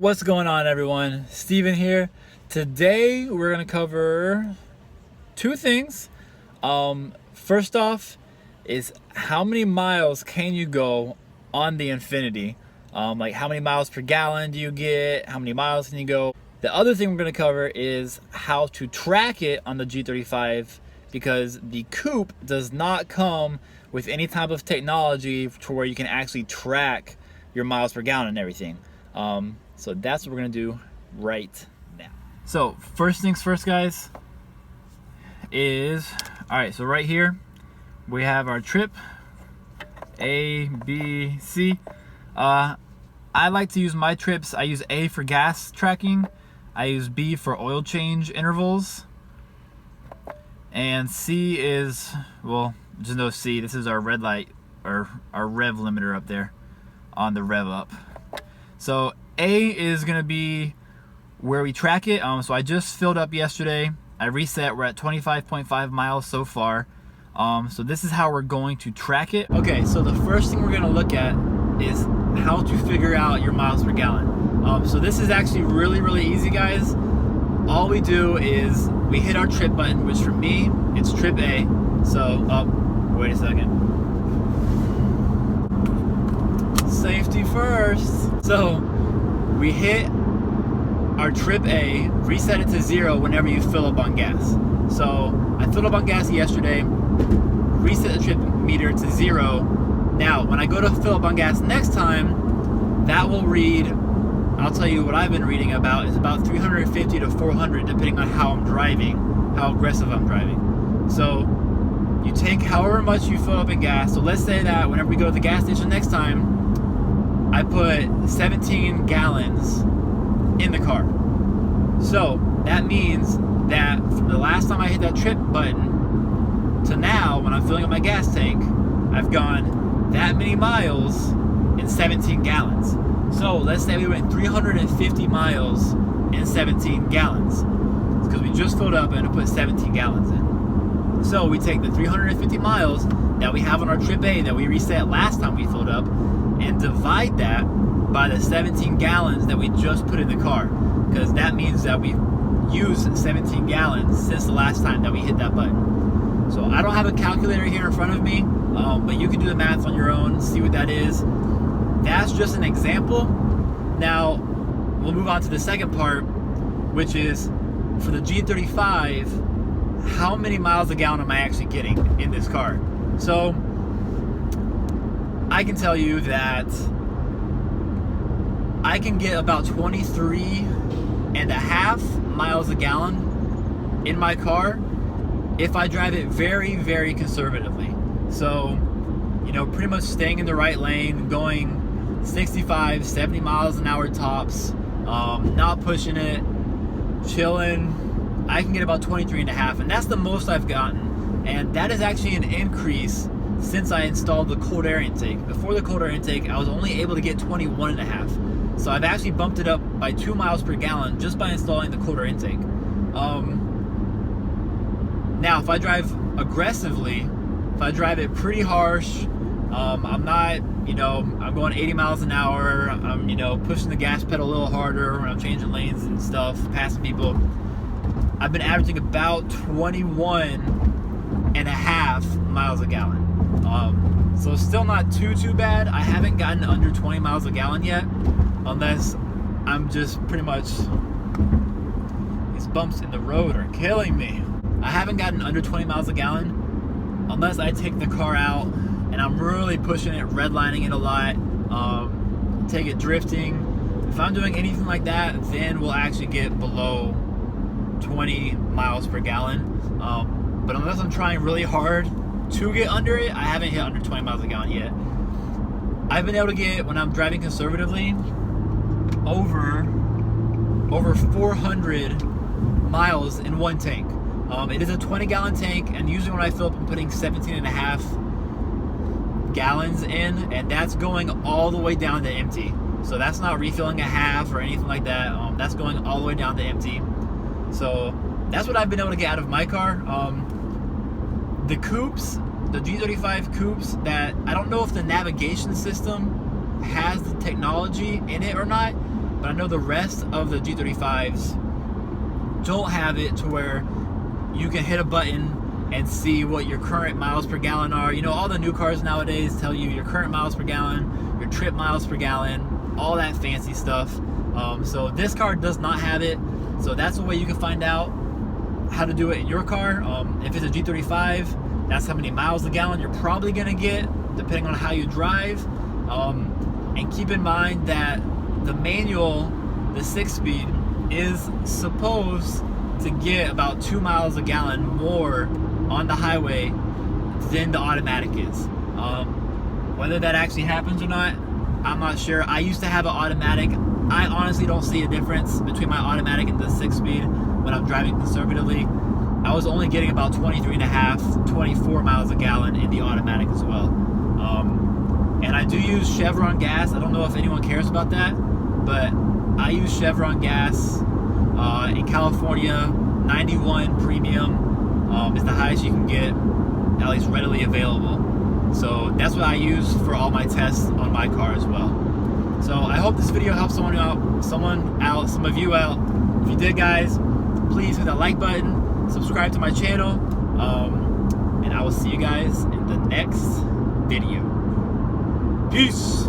What's going on, everyone? Steven here. Today we're going to cover two things. First off is how many miles can you go on the Infiniti? Like how many miles per gallon do you get? How many miles can you go? The other thing we're going to cover is how to track it on the G35, because the Coupe does not come with any type of technology to where you can actually track your miles per gallon and everything. So that's what we're gonna do right now. So first things first, guys, is, all right, so right here we have our trip, A, B, C. I like to use my trips. I use A for gas tracking, I use B for oil change intervals, and C is, well, just no C. This is our red light, or our rev limiter up there on the rev up. So A is gonna be where we track it. So I just filled up yesterday. I reset. We're at 25.5 miles so far. So this is how we're going to track it. Okay, so the first thing we're gonna look at is how to figure out your miles per gallon. So this is actually really easy, guys. All we do is we hit our trip button, which for me, it's trip A. So, wait a second. Safety first. So we hit our trip A, reset it to 0 whenever you fill up on gas. So I filled up on gas yesterday, reset the trip meter to 0. Now when I go to fill up on gas next time, that will read, I'll tell you what I've been reading about, is about 350 to 400 depending on how I'm driving, how aggressive I'm driving. So you take however much you fill up in gas. So let's say that whenever we go to the gas station next time, I put 17 gallons in the car. So that means that from the last time I hit that trip button to now, when I'm filling up my gas tank, I've gone that many miles in 17 gallons. So let's say we went 350 miles in 17 gallons. It's because we just filled up and put 17 gallons in. So we take the 350 miles that we have on our trip A that we reset last time we filled up, and divide that by the 17 gallons that we just put in the car, because that means that we used 17 gallons since the last time that we hit that button. So I don't have a calculator here in front of me, but you can do the math on your own, see what that is. That's just an example. Now we'll move on to the second part, which is for the G35, how many miles a gallon am I actually getting in this car? So I can tell you that I can get about 23.5 miles a gallon in my car if I drive it very conservatively. So, you know, pretty much staying in the right lane, going 65, 70 miles an hour tops, not pushing it, chilling. I can get about 23.5, and that's the most I've gotten. And that is actually an increase since I installed the cold air intake. Before the cold air intake, I was only able to get 21.5. So I've actually bumped it up by 2 miles per gallon just by installing the cold air intake. Now, if I drive aggressively, if I drive it pretty harsh, I'm not, you know, I'm going 80 miles an hour, I'm, you know, pushing the gas pedal a little harder when I'm changing lanes and stuff, passing people, I've been averaging about 21.5 miles a gallon. So still not too bad. I haven't gotten under 20 miles a gallon yet, unless I'm just pretty much, these bumps in the road are killing me. I haven't gotten under 20 miles a gallon unless I take the car out and I'm really pushing it, redlining it a lot, take it drifting. If I'm doing anything like that, then we'll actually get below 20 miles per gallon. But unless I'm trying really hard to get under it, I haven't hit under 20 miles a gallon yet. I've been able to get, when I'm driving conservatively, over 400 miles in one tank. It is a 20-gallon tank, and usually when I fill up, I'm putting 17.5 gallons in, and that's going all the way down to empty. So that's not refilling a half or anything like that. That's going all the way down to empty. So that's what I've been able to get out of my car. The coupes, the G35 coupes, that I don't know if the navigation system has the technology in it or not, but I know the rest of the G35s don't have it to where you can hit a button and see what your current miles per gallon are. You know, all the new cars nowadays tell you your current miles per gallon, your trip miles per gallon, all that fancy stuff. So this car does not have it. So that's a way you can find out how to do it in your car. If it's a G35, that's how many miles a gallon you're probably gonna get, depending on how you drive. And keep in mind that the manual, the 6-speed, is supposed to get about 2 miles a gallon more on the highway than the automatic is. Whether that actually happens or not, I'm not sure. I used to have an automatic. I honestly don't see a difference between my automatic and the 6-speed when I'm driving conservatively. I was only getting about 23.5, 24 miles a gallon in the automatic as well. And I do use Chevron gas. I don't know if anyone cares about that, but I use Chevron gas in California. 91 premium is the highest you can get, at least readily available. So that's what I use for all my tests on my car as well. So I hope this video helps some of you out. If you did, guys, please hit that like button, subscribe to my channel, and I will see you guys in the next video. Peace.